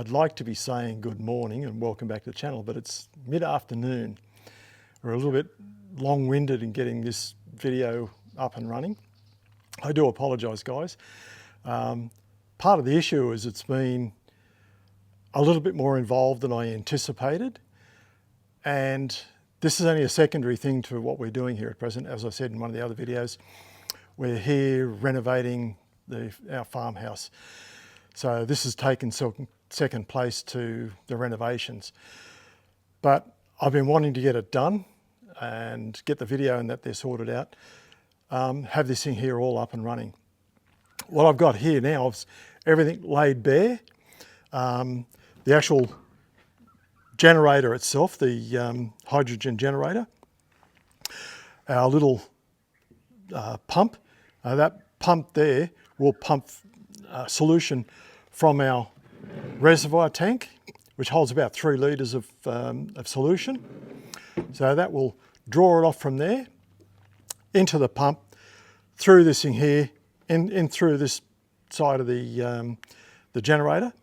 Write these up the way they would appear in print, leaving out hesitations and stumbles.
I'd like to be saying good morning and welcome back to the channel, but it's mid-afternoon. We're a little bit long-winded in getting this video up and running. I do apologise, guys. Part of the issue is it's been a little bit more involved than I anticipated, and this is only a secondary thing to what we're doing here at present. As I said in one of the other videos, we're here renovating our farmhouse. So this has taken second place to the renovations. But I've been wanting to get it done and get the video and that they're sorted out, have this thing here all up and running. What I've got here now is everything laid bare. The actual generator itself, the hydrogen generator, our little pump, that pump there will pump solution from our reservoir tank, which holds about 3 litres of solution. So that will draw it off from there into the pump, through this thing here, in through this side of the generator.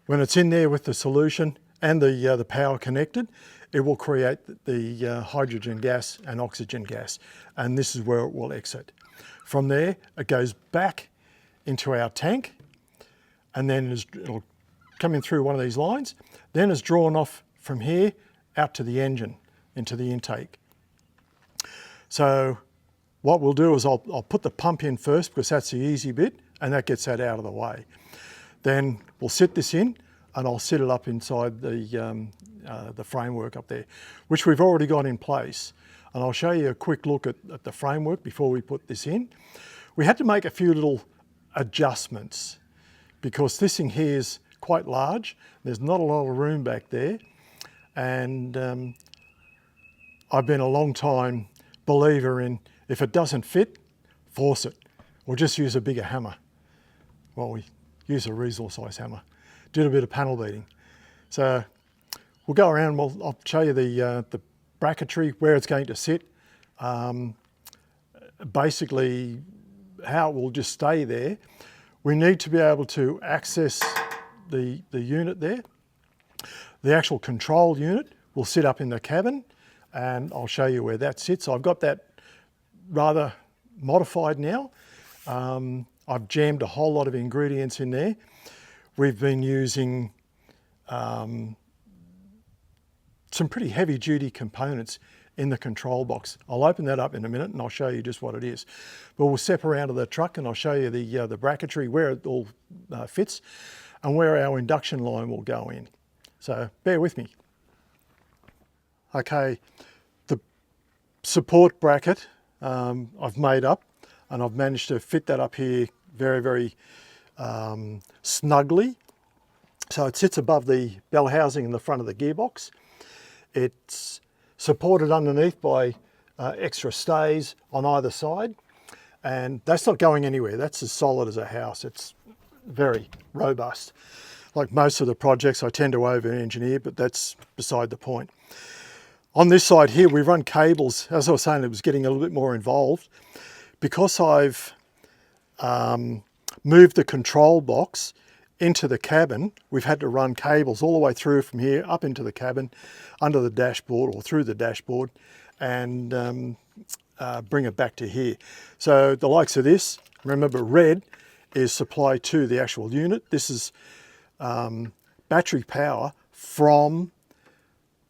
When it's in there with the solution and the power connected, it will create the hydrogen gas and oxygen gas, and this is where it will exit. From there, it goes back into our tank, and then it'll come in through one of these lines, then is drawn off from here out to the engine, into the intake. So what we'll do is I'll put the pump in first, because that's the easy bit, and that gets that out of the way. Then we'll sit this in, and I'll sit it up inside the framework up there, which we've already got in place. And I'll show you a quick look at the framework before we put this in. We had to make a few little adjustments because this thing here is quite large. There's not a lot of room back there. And I've been a long time believer in, if it doesn't fit, force it, or just use a bigger hammer. Well, we use a reasonable size hammer. Did a bit of panel beating. So we'll go around, I'll show you the bracketry, where it's going to sit. Basically, how it will just stay there. We need to be able to access the unit there. The actual control unit will sit up in the cabin, and I'll show you where that sits. I've got that rather modified now. I've jammed a whole lot of ingredients in there. We've been using some pretty heavy duty components in the control box. I'll open that up in a minute and I'll show you just what it is. But we'll step around to the truck and I'll show you the bracketry, where it all fits and where our induction line will go in. So bear with me. Okay, the support bracket I've made up, and I've managed to fit that up here very, very snugly. So it sits above the bell housing in the front of the gearbox. It's supported underneath by extra stays on either side, and that's not going anywhere. That's as solid as a house. It's very robust. Like most of the projects, I tend to over-engineer, but that's beside the point. On this side here, we run cables. As I was saying, it was getting a little bit more involved. Because I've moved the control box into the cabin, we've had to run cables all the way through from here up into the cabin, under the dashboard or through the dashboard, and bring it back to here. So the likes of this, remember red is supply to the actual unit. This is battery power from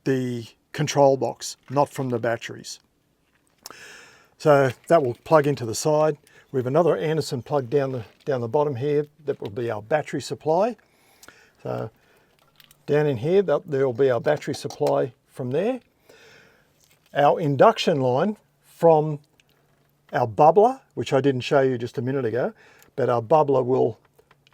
the control box, not from the batteries. So that will plug into the side. We have another Anderson plug down the bottom here. That will be our battery supply. So down in here, there will be our battery supply from there. Our induction line from our bubbler, which I didn't show you just a minute ago, but our bubbler will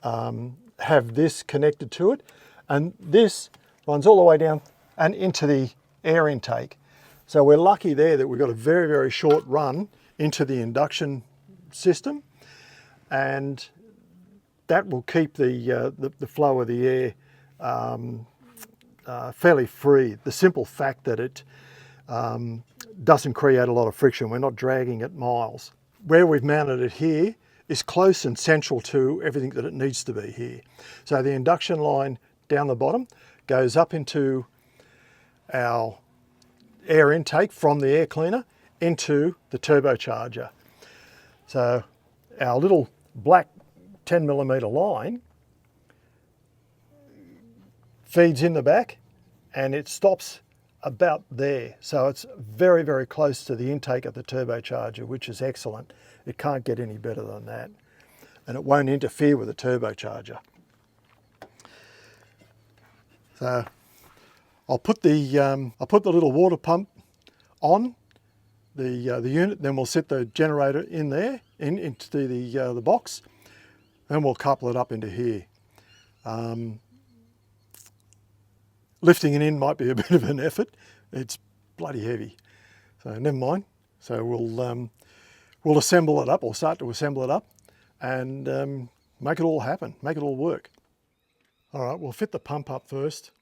have this connected to it. And this runs all the way down and into the air intake. So we're lucky there that we've got a very, very short run into the induction system, and that will keep the flow of the air fairly free. The simple fact that it doesn't create a lot of friction. We're not dragging it miles. Where we've mounted it here is close and central to everything that it needs to be here. So the induction line down the bottom goes up into our air intake from the air cleaner into the turbocharger. So our little black 10mm line feeds in the back and it stops about there. So it's very, very close to the intake of the turbocharger, which is excellent. It can't get any better than that. And it won't interfere with the turbocharger. So I'll put the little water pump on the unit, then we'll set the generator in there, into the box, and we'll couple it up into here. Lifting it in might be a bit of an effort. It's bloody heavy, so never mind. So we'll assemble it up, or start to assemble it up, and make it all happen, make it all work. All right, we'll fit the pump up first.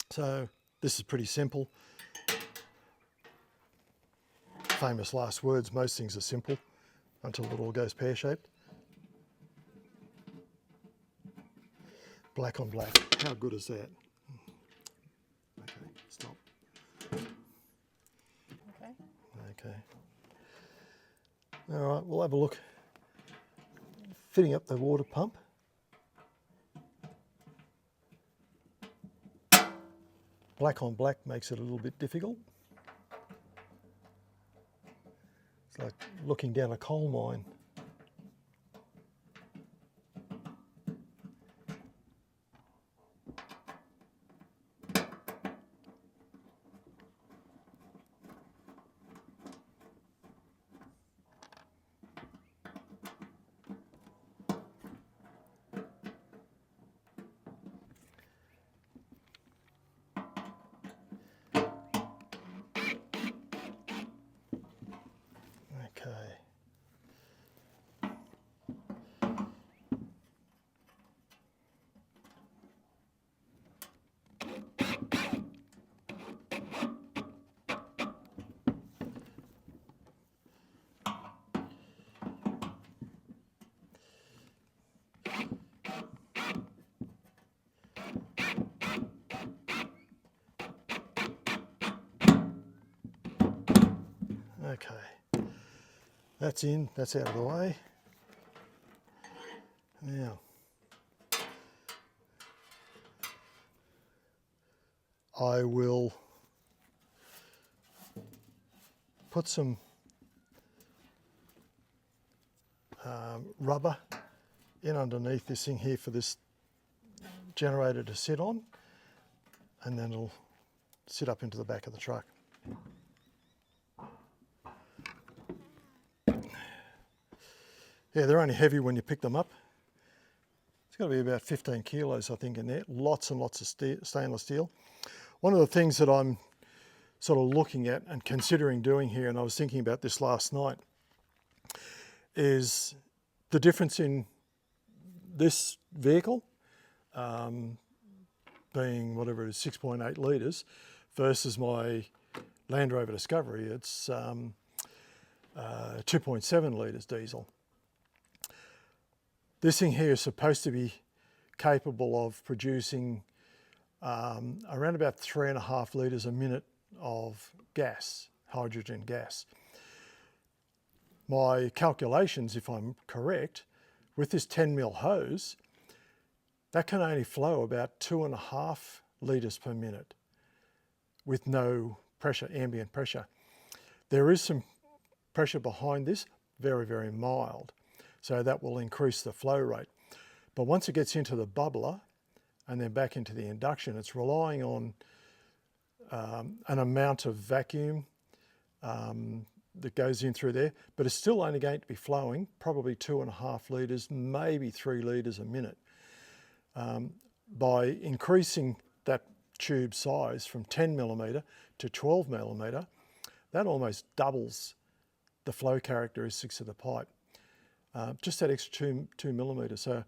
So this is pretty simple. Famous last words, most things are simple until it all goes pear-shaped. Black on black, how good is that? Okay, stop. Okay. All right, we'll have a look. Fitting up the water pump. Black on black makes it a little bit difficult. It's like looking down a coal mine. Okay. Okay, that's in, that's out of the way. Now, I will put some rubber in underneath this thing here for this generator to sit on, and then it'll sit up into the back of the truck. Yeah, they're only heavy when you pick them up. It's got to be about 15 kilos, I think, in there. Lots and lots of stainless steel. One of the things that I'm sort of looking at and considering doing here, and I was thinking about this last night, is the difference in this vehicle, being whatever it is, 6.8 litres, versus my Land Rover Discovery. It's 2.7 litres diesel. This thing here is supposed to be capable of producing around about 3.5 litres a minute of gas, hydrogen gas. My calculations, if I'm correct, with this 10mm hose, that can only flow about 2.5 litres per minute with no pressure, ambient pressure. There is some pressure behind this, very, very mild. So that will increase the flow rate. But once it gets into the bubbler and then back into the induction, it's relying on an amount of vacuum that goes in through there, but it's still only going to be flowing probably 2.5 litres, maybe 3 litres a minute. By increasing that tube size from 10mm to 12mm, that almost doubles the flow characteristics of the pipe. Just that extra 2mm. So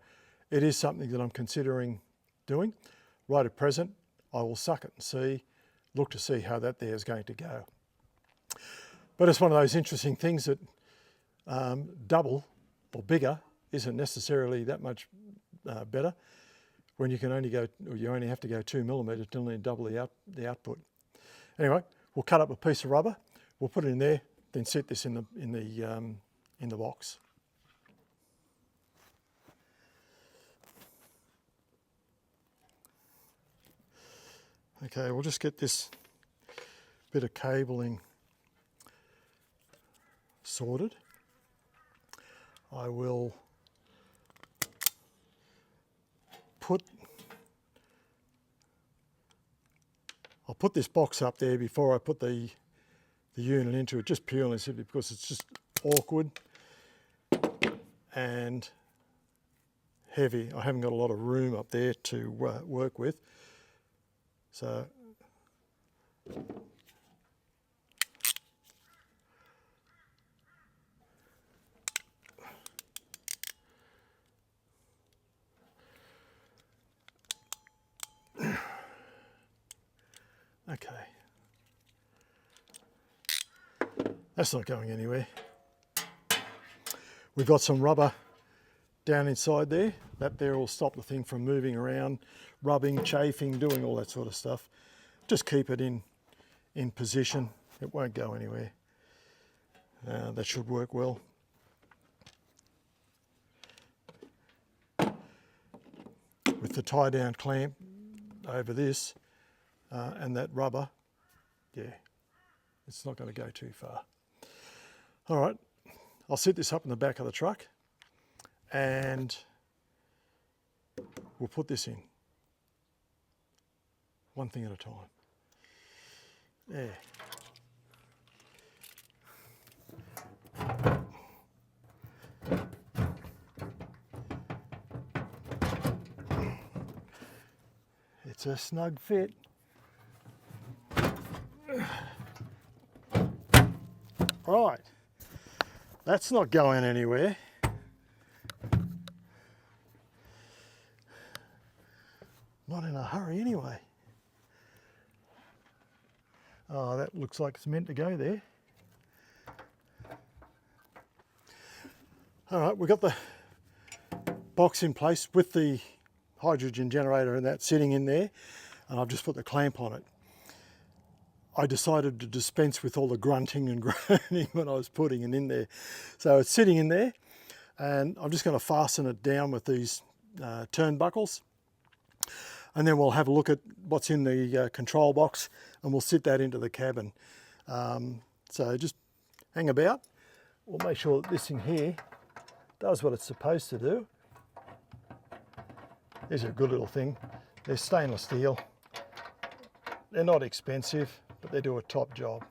it is something that I'm considering doing. Right at present, I will suck it and see, look to see how that there is going to go. But it's one of those interesting things that double or bigger isn't necessarily that much better when you can only go, or you only have to go 2 millimetres to nearly double the output. Anyway, we'll cut up a piece of rubber, we'll put it in there, then set this in the box. Okay, we'll just get this bit of cabling sorted. I'll put this box up there before I put the unit into it, just purely simply because it's just awkward and heavy. I haven't got a lot of room up there to work with. So okay, that's not going anywhere. We've got some rubber down inside there. That there will stop the thing from moving around, rubbing, chafing, doing all that sort of stuff. Just keep it in position. It won't go anywhere. That should work well. With the tie down clamp over this and that rubber, yeah, it's not going to go too far. All right, I'll set this up in the back of the truck and we'll put this in, one thing at a time. There. It's a snug fit. Right, that's not going anywhere. Not in a hurry anyway. Oh, that looks like it's meant to go there. All right, we've got the box in place with the hydrogen generator and that sitting in there, and I've just put the clamp on it. I decided to dispense with all the grunting and groaning when I was putting it in there. So it's sitting in there, and I'm just going to fasten it down with these turnbuckles. And then we'll have a look at what's in the control box and we'll sit that into the cabin. So just hang about. We'll make sure that this thing here does what it's supposed to do. These are a good little thing. They're stainless steel. They're not expensive, but they do a top job.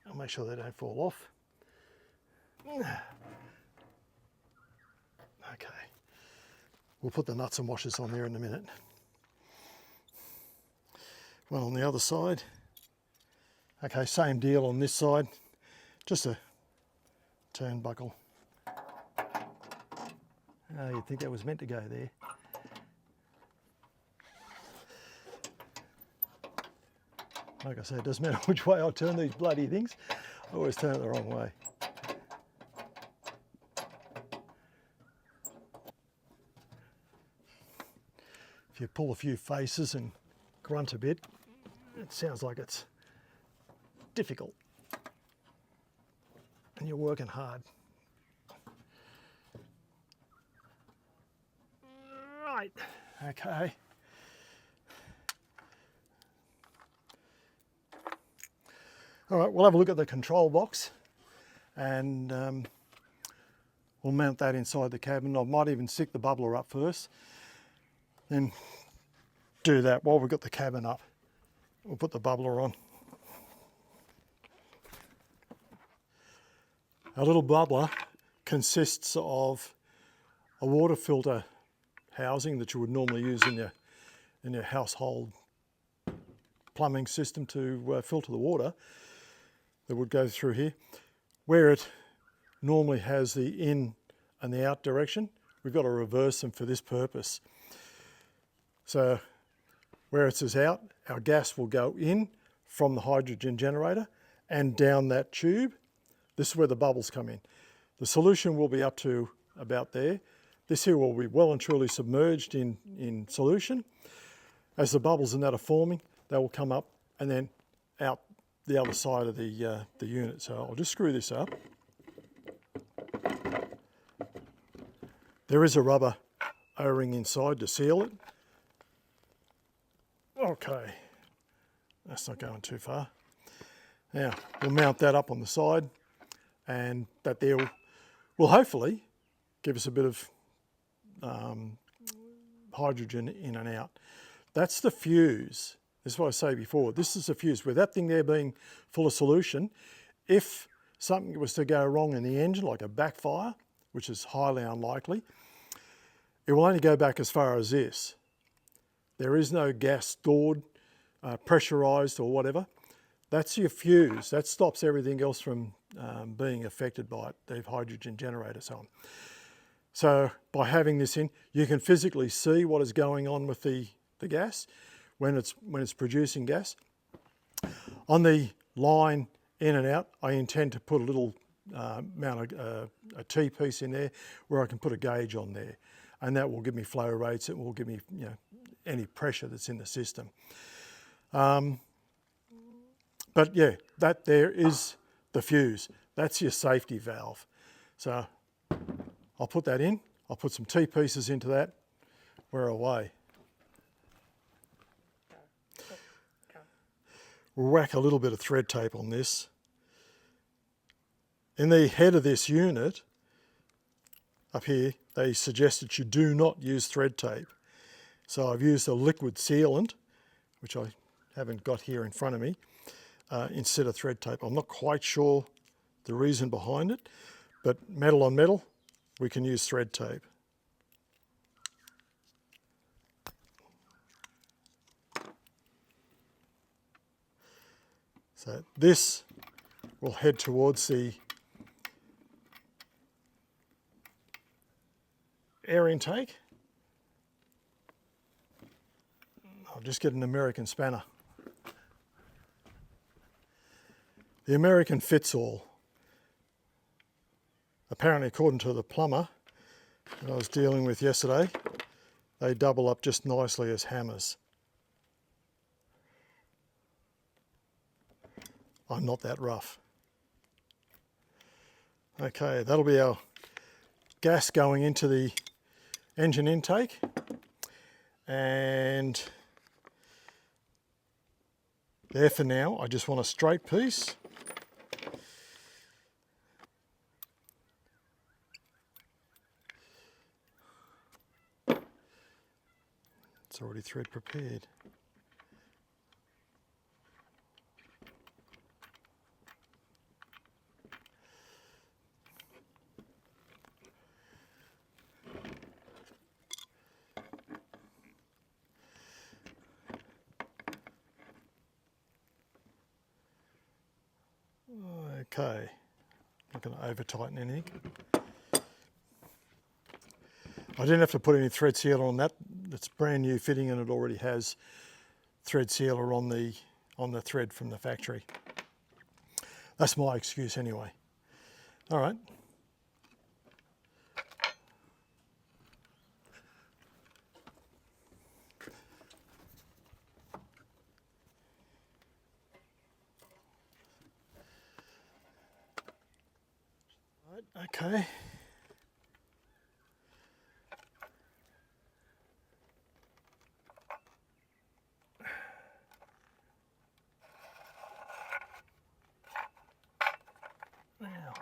I'll make sure they don't fall off. Okay. We'll put the nuts and washers on there in a minute. One on the other side. Okay, same deal on this side. Just a turnbuckle. Oh, you'd think that was meant to go there. Like I say, it doesn't matter which way I turn these bloody things. I always turn it the wrong way. If you pull a few faces and grunt a bit, it sounds like it's difficult and you're working hard. Right, okay. All right, we'll have a look at the control box and we'll mount that inside the cabin. I might even stick the bubbler up first. Then do that while we've got the cabin up. We'll put the bubbler on. Our little bubbler consists of a water filter housing that you would normally use in your household plumbing system to filter the water that would go through here. Where it normally has the in and the out direction, we've got to reverse them for this purpose. So where it says out, our gas will go in from the hydrogen generator and down that tube this is where the bubbles come in. The solution will be up to about there. This here will be well and truly submerged in solution. As the bubbles in that are forming, they will come up and then out the other side of the unit. So I'll just screw this up. There is a rubber O-ring inside to seal it. Okay, that's not going too far. Now we'll mount that up on the side, and that there will hopefully give us a bit of hydrogen in and out. That's the fuse. This is what I say before. This is the fuse. With that thing there being full of solution, if something was to go wrong in the engine, like a backfire, which is highly unlikely, it will only go back as far as this. There is no gas stored, pressurized or whatever. That's your fuse. That stops everything else from being affected by it, the hydrogen generator, so on. So by having this in, you can physically see what is going on with the gas when it's producing gas. On the line in and out, I intend to put a little mount a T-piece in there where I can put a gauge on there, and that will give me flow rates. It will give me, you know, any pressure that's in the system. But yeah, that there is the fuse. That's your safety valve. So I'll put that in. I'll put some T-pieces into that. We're away. We'll whack a little bit of thread tape on this. In the head of this unit, up here, they suggested you do not use thread tape. So I've used a liquid sealant, which I haven't got here in front of me, instead of thread tape. I'm not quite sure the reason behind it, but metal on metal, we can use thread tape. So this will head towards the air intake. I'll just get an American spanner. The American fits all. Apparently, according to the plumber that I was dealing with yesterday, they double up just nicely as hammers. I'm not that rough. Okay, that'll be our gas going into the engine intake, and there for now. I just want a straight piece. It's already thread prepared. Okay, not going to over tighten anything. I didn't have to put any thread sealer on that. It's brand new fitting and it already has thread sealer on the thread from the factory. That's my excuse anyway. All right. Okay. Now.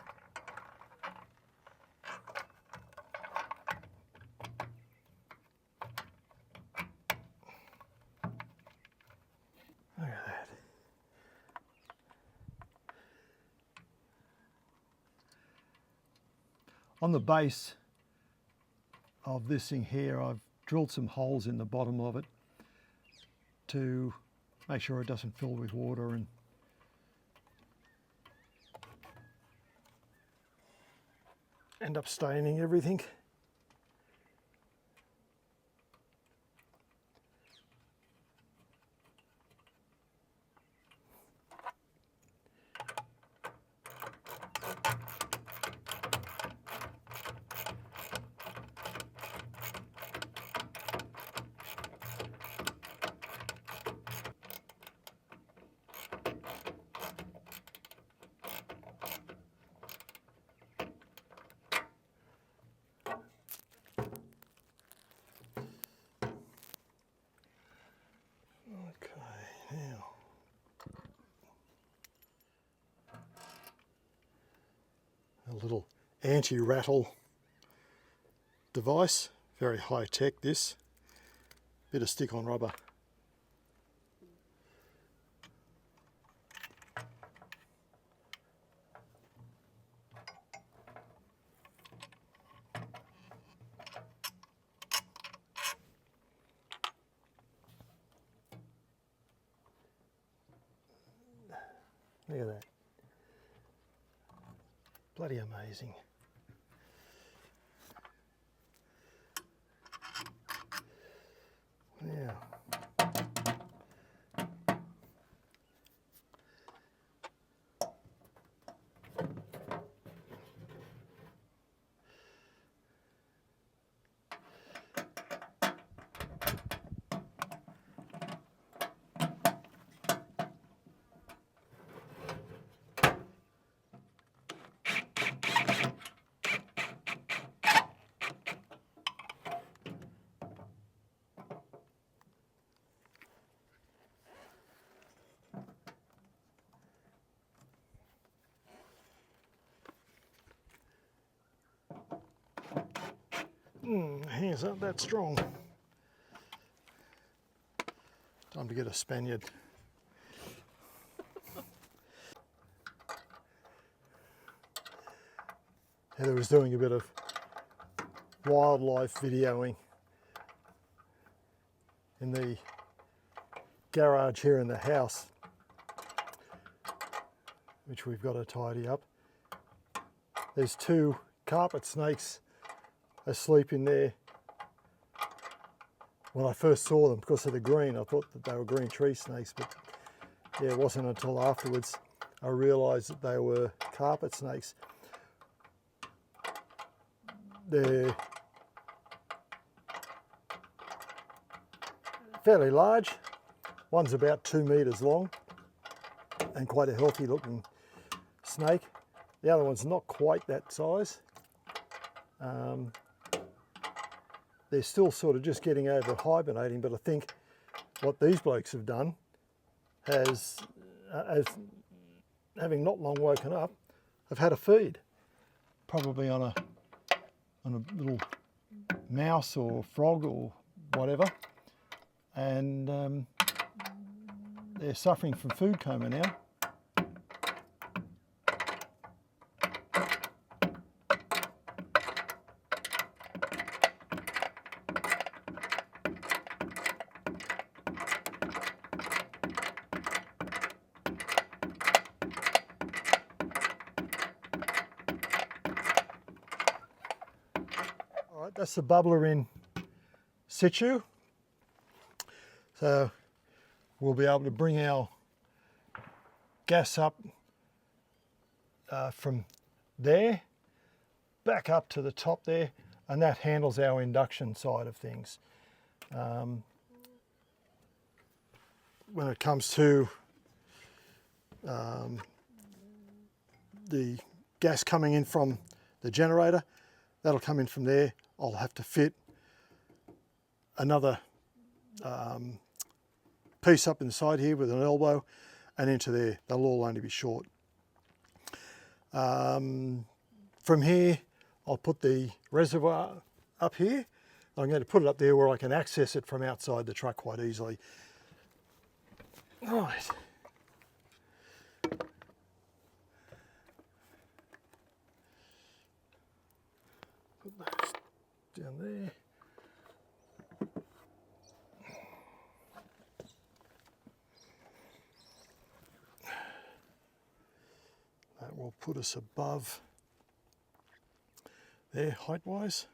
Look at that. On the base of this thing here, I've drilled some holes in the bottom of it to make sure it doesn't fill with water and end up staining everything. a little anti-rattle device. Very high tech this. Bit of stick on rubber. Look at that. Bloody amazing. Yeah. Hands aren't that strong. Time to get a Spaniard. Heather was doing a bit of wildlife videoing in the garage here in the house, which we've got to tidy up. There's 2 carpet snakes asleep in there. When I first saw them, because of the green, I thought that they were green tree snakes, but yeah, it wasn't until afterwards I realised that they were carpet snakes. They're fairly large. One's about 2 metres long and quite a healthy looking snake. The other one's not quite that size. They're still sort of just getting over hibernating, but I think what these blokes have done has, having not long woken up, have had a feed, probably on a little mouse or frog or whatever, and they're suffering from food coma now. That's the bubbler in situ. So we'll be able to bring our gas up from there, back up to the top there, and that handles our induction side of things. When it comes to the gas coming in from the generator, that'll come in from there. I'll have to fit another piece up inside here with an elbow and into there. They'll all only be short. From here, I'll put the reservoir up here. I'm going to put it up there where I can access it from outside the truck quite easily. Right. Put those down there. That will put us above there height-wise.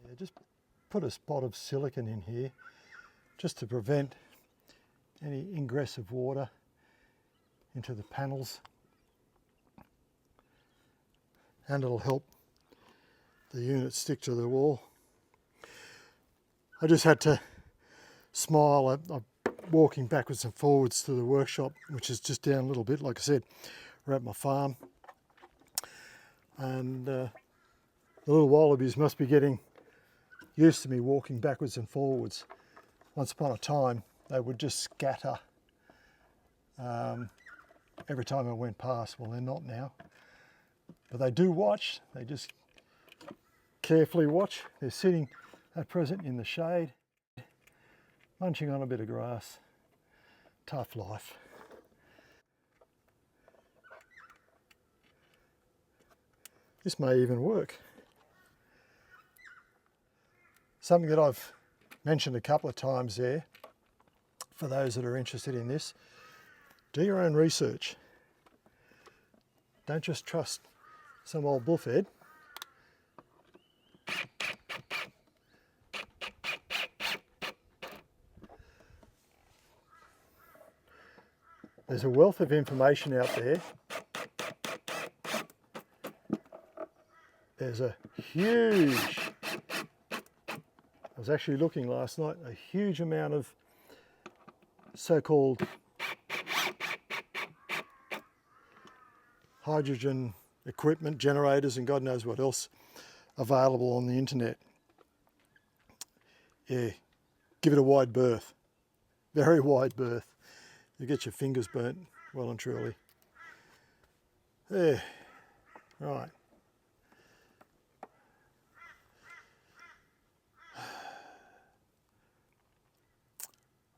Yeah, just put a spot of silicon in here just to prevent any ingress of water into the panels, and it'll help the unit stick to the wall. I just had to smile. I'm walking backwards and forwards to the workshop, which is just down a little bit. Like I said, we're at my farm, and the little wallabies must be getting used to me walking backwards and forwards. Once upon a time, they would just scatter every time I went past. Well, they're not now. But they do watch. They just carefully watch. They're sitting at present in the shade, munching on a bit of grass. Tough life. This may even work. Something that I've mentioned a couple of times there, for those that are interested in this, do your own research. Don't just trust some old bullfed. There's a wealth of information out there. There's a huge, I was actually looking last night, a huge amount of so-called hydrogen equipment, generators, and God knows what else available on the internet. Yeah, give it a wide berth, very wide berth. You get your fingers burnt well and truly. There, right.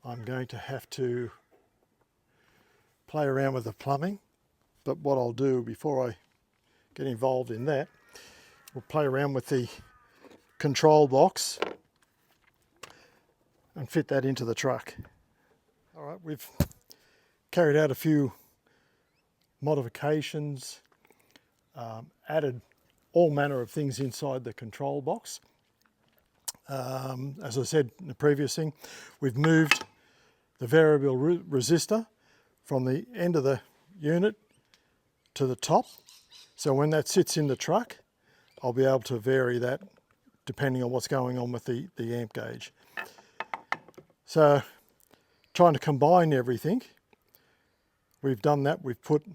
I'm going to have to play around with the plumbing, but what I'll do before I get involved in that, we'll play around with the control box and fit that into the truck. All right, we've carried out a few modifications, added all manner of things inside the control box. As I said in the previous thing, we've moved the variable resistor from the end of the unit to the top. So when that sits in the truck, I'll be able to vary that depending on what's going on with the amp gauge. So trying to combine everything, we've done that. We've put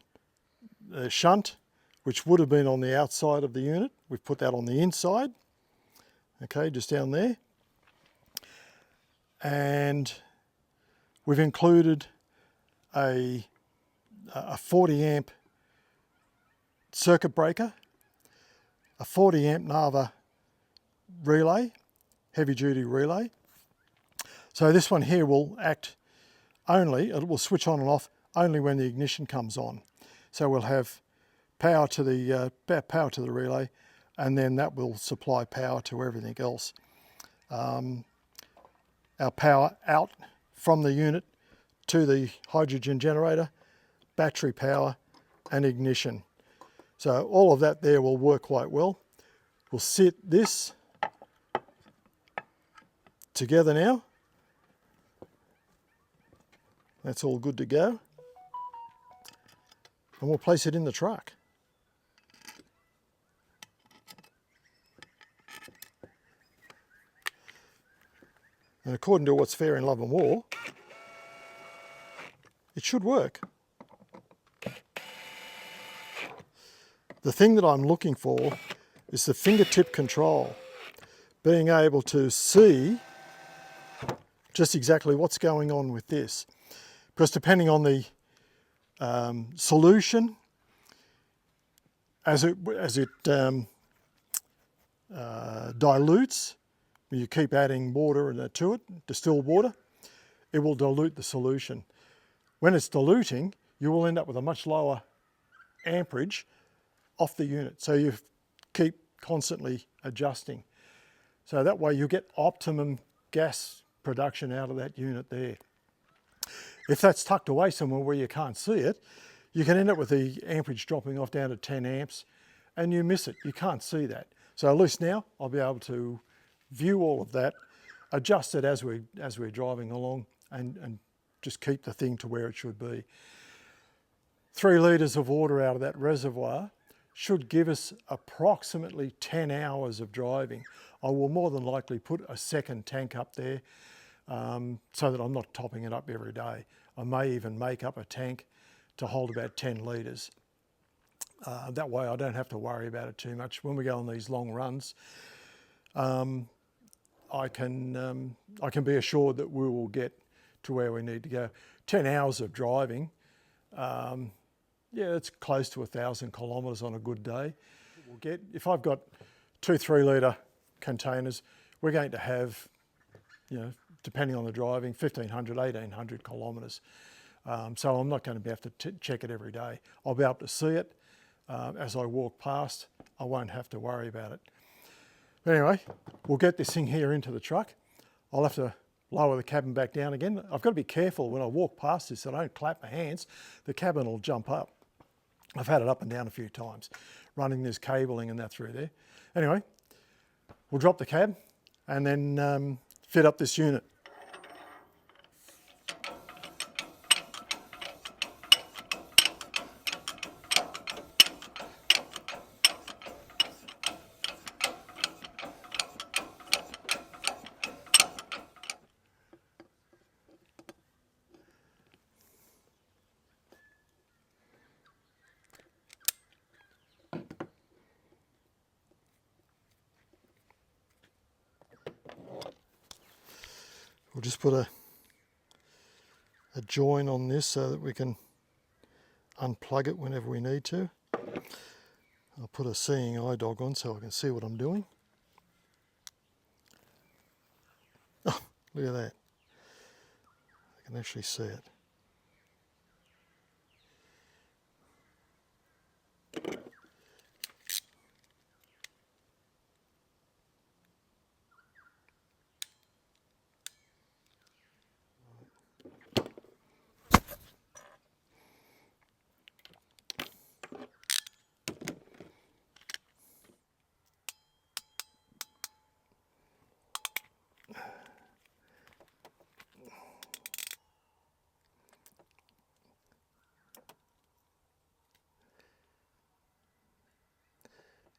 the shunt, which would have been on the outside of the unit, we've put that on the inside, okay, just down there. And we've included a 40 amp circuit breaker, a 40 amp Nava relay, heavy duty relay. So this one here will act only, it will switch on and off only when the ignition comes on. So we'll have power to the relay, and then that will supply power to everything else. Our power out from the unit to the hydrogen generator, battery power and ignition. So all of that there will work quite well. We'll sit this together now. That's all good to go. And we'll place it in the truck. And according to what's fair in love and war, it should work. The thing that I'm looking for is the fingertip control, being able to see just exactly what's going on with this. Because depending on the solution, as it dilutes, you keep adding water to it, distilled water, it will dilute the solution. When it's diluting, you will end up with a much lower amperage off the unit. So you keep constantly adjusting. So that way you get optimum gas production out of that unit there. If that's tucked away somewhere where you can't see it, you can end up with the amperage dropping off down to 10 amps and you miss it. You can't see that. So at least now I'll be able to view all of that, adjust it as we're driving along, and just keep the thing to where it should be. 3 litres of water out of that reservoir should give us approximately 10 hours of driving. I will more than likely put a second tank up there so that I'm not topping it up every day. I may even make up a tank to hold about 10 litres. That way I don't have to worry about it too much. When we go on these long runs, I can be assured that we will get to where we need to go. 10 hours of driving, yeah, it's close to 1,000 kilometres on a good day. We'll get, if I've got 2 3-litre containers, we're going to have, you know, depending on the driving, 1,500, 1,800 kilometres. So I'm not going to be able to check it every day. I'll be able to see it as I walk past. I won't have to worry about it. But anyway, we'll get this thing here into the truck. I'll have to lower the cabin back down again. I've got to be careful when I walk past this, I don't clap my hands. The cabin will jump up. I've had it up and down a few times, running this cabling and that through there. Anyway, we'll drop the cab and then fit up this unit. We'll just put a join on this so that we can unplug it whenever we need to. I'll put a seeing eye dog on so I can see what I'm doing. Oh, look at that. I can actually see it.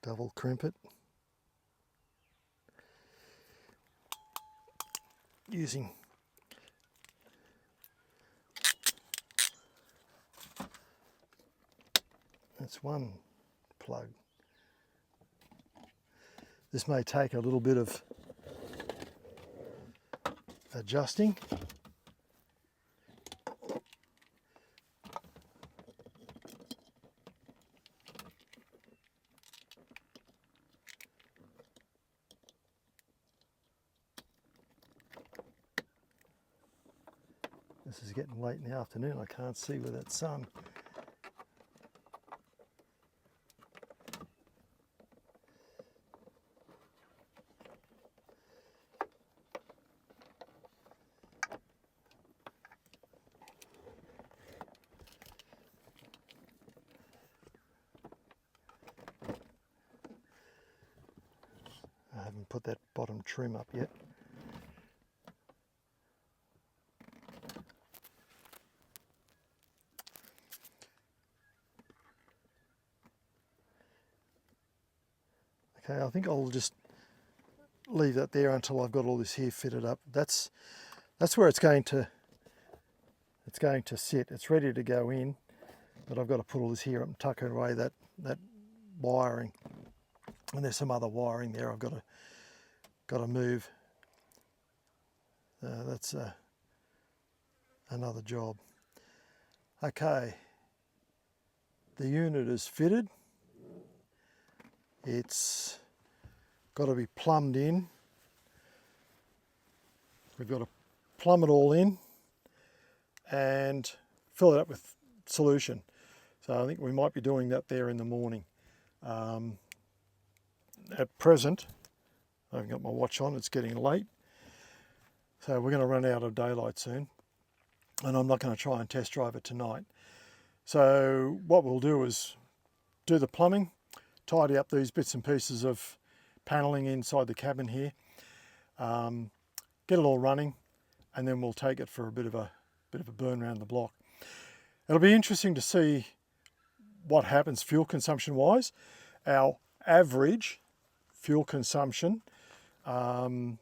Double crimp it using that's one plug. This may take a little bit of adjusting. This is getting late in the afternoon. I can't see with that sun. I haven't put that bottom trim up yet. Okay, I think I'll just leave that there until I've got all this here fitted up. That's where it's going to sit. It's ready to go in, but I've got to put all this here up and tuck away that wiring. And there's some other wiring there I've got to move. That's another job. Okay, the unit is fitted. It's got to be plumbed in. We've got to plumb it all in and fill it up with solution. So I think we might be doing that there in the morning. At present, I haven't got my watch on, it's getting late. So we're going to run out of daylight soon, and I'm not going to try and test drive it tonight. So what we'll do is do the plumbing, tidy up these bits and pieces of paneling inside the cabin here, get it all running, and then we'll take it for a bit of a burn around the block. It'll be interesting to see what happens fuel consumption wise. Our average fuel consumption was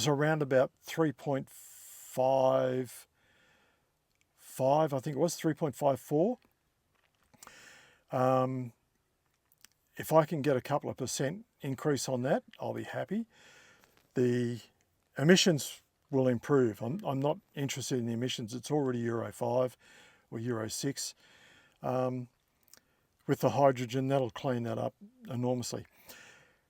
around about 3.55, I think it was 3.54. If I can get a couple of % increase on that, I'll be happy. The emissions will improve. I'm not interested in the emissions. It's already Euro 5 or Euro 6. with the hydrogen, that'll clean that up enormously.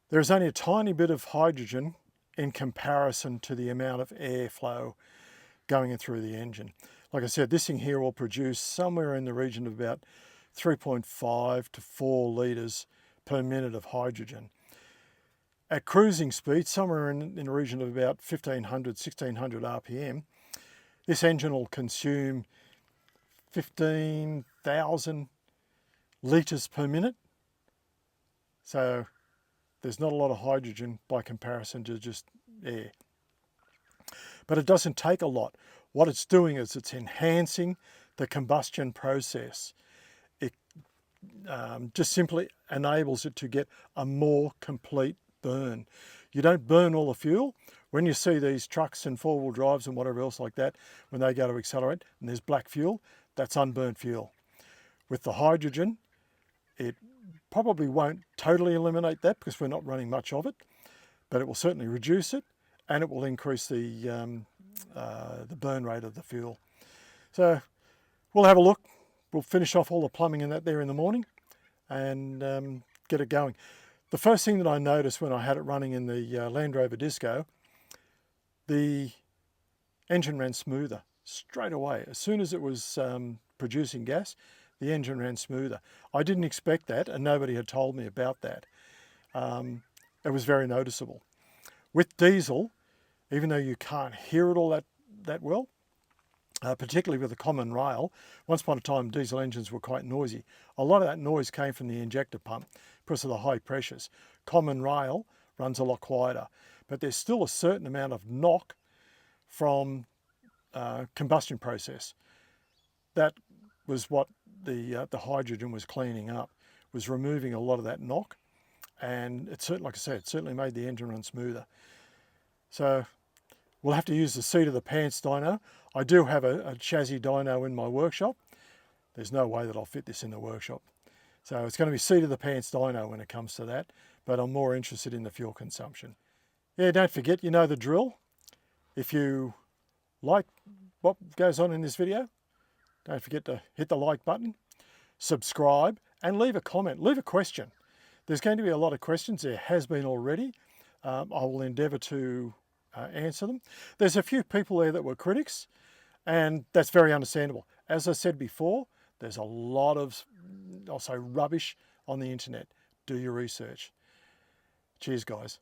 There's only a tiny bit of hydrogen in comparison to the amount of airflow going in through the engine. Like I said, this thing here will produce somewhere in the region of about 3.5 to 4 litres per minute of hydrogen. At cruising speed, somewhere in the region of about 1500, 1600 RPM, this engine will consume 15,000 litres per minute. So there's not a lot of hydrogen by comparison to just air. But it doesn't take a lot. What it's doing is it's enhancing the combustion process. It just simply enables it to get a more complete burn. You don't burn all the fuel. When you see these trucks and four-wheel drives and whatever else like that, when they go to accelerate and there's black fuel, that's unburnt fuel. With the hydrogen, it probably won't totally eliminate that because we're not running much of it, but it will certainly reduce it, and it will increase the burn rate of the fuel. So we'll have a look. We'll finish off all the plumbing and that there in the morning and get it going. The first thing that I noticed when I had it running in the Land Rover Disco, the engine ran smoother straight away. As soon as it was producing gas, the engine ran smoother. I didn't expect that, and nobody had told me about that. It was very noticeable. With diesel, even though you can't hear it all that well, particularly with the common rail, once upon a time diesel engines were quite noisy. A lot of that noise came from the injector pump because of the high pressures. Common rail runs a lot quieter, but there's still a certain amount of knock from combustion process. That was what the hydrogen was cleaning up, was removing a lot of that knock, and it certainly, like I said, it certainly made the engine run smoother. So we'll have to use the seat of the pants dyno. I do have a chassis dyno in my workshop. There's no way that I'll fit this in the workshop. So it's going to be seat of the pants dyno when it comes to that, but I'm more interested in the fuel consumption. Yeah, don't forget, you know the drill. If you like what goes on in this video, don't forget to hit the like button, subscribe, and leave a comment, leave a question. There's going to be a lot of questions. There has been already. I will endeavour to answer them. There's a few people there that were critics, and that's very understandable. As I said before, there's a lot of, I'll say, rubbish on the internet. Do your research. Cheers, guys.